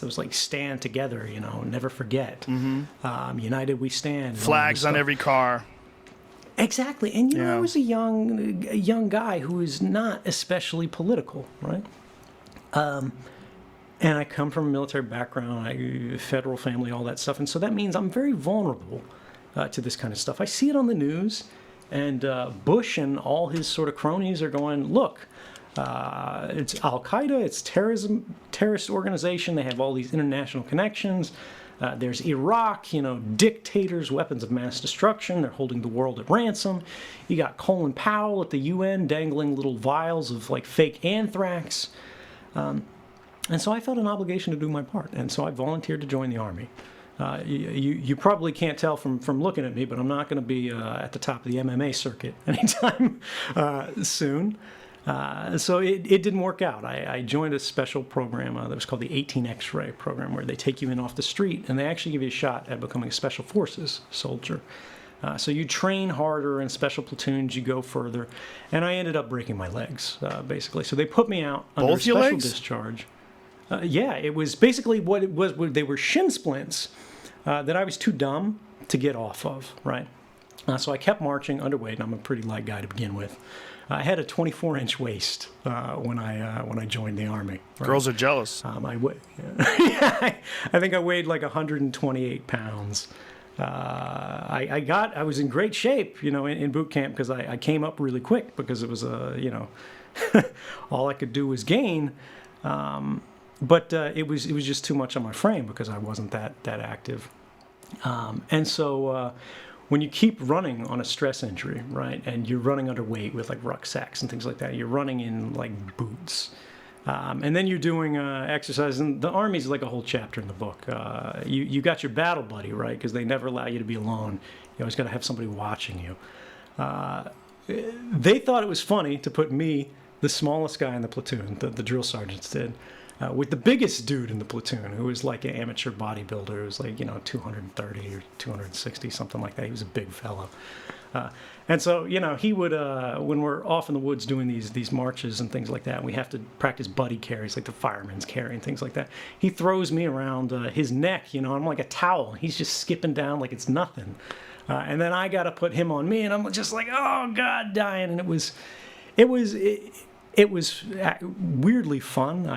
It was like stand together, never forget. United we stand. Flags on every car. Exactly. And, I was a young guy who is not especially political, right? And I come from a military background, federal family, all that stuff. And so that means I'm very vulnerable to this kind of stuff. I see it on the news, and Bush and all his sort of cronies are going, look, it's Al-Qaeda, it's terrorist organization. They have all these international connections. There's Iraq, dictators, weapons of mass destruction. They're holding the world at ransom. You got Colin Powell at the UN dangling little vials of like fake anthrax. And so I felt an obligation to do my part. And so I volunteered to join the Army. You probably can't tell from looking at me, but I'm not going to be at the top of the MMA circuit anytime soon. So it didn't work out. I joined a special program that was called the 18 X-ray program, where they take you in off the street and they actually give you a shot at becoming a special forces soldier. So you train harder in special platoons, you go further, and I ended up breaking my legs, basically. So they put me out under Both your special legs? discharge. Yeah, it was basically what it was. They were shin splints that I was too dumb to get off of, right? So I kept marching underweight, and I'm a pretty light guy to begin with. I had a 24-inch waist when I joined the Army. Right? Girls are jealous. I think I weighed like 128 pounds. I was in great shape, in boot camp, because I came up really quick because it was all I could do was gain. But it was just too much on my frame because I wasn't that active. And so when you keep running on a stress injury, right, and you're running underweight with like rucksacks and things like that, you're running in like boots. And then you're doing exercise, and the Army's like a whole chapter in the book. You got your battle buddy, right, because they never allow you to be alone. You always got to have somebody watching you. They thought it was funny to put me, the smallest guy in the platoon, the drill sergeants did, with the biggest dude in the platoon, who was like an amateur bodybuilder, who was like, 230 or 260, something like that. He was a big fellow. And so, he would, when we're off in the woods doing these marches and things like that, and we have to practice buddy carries, like the fireman's carry and things like that, he throws me around his neck, I'm like a towel. He's just skipping down like it's nothing. And then I got to put him on me, and I'm just like, oh, God, dying. And it was weirdly fun.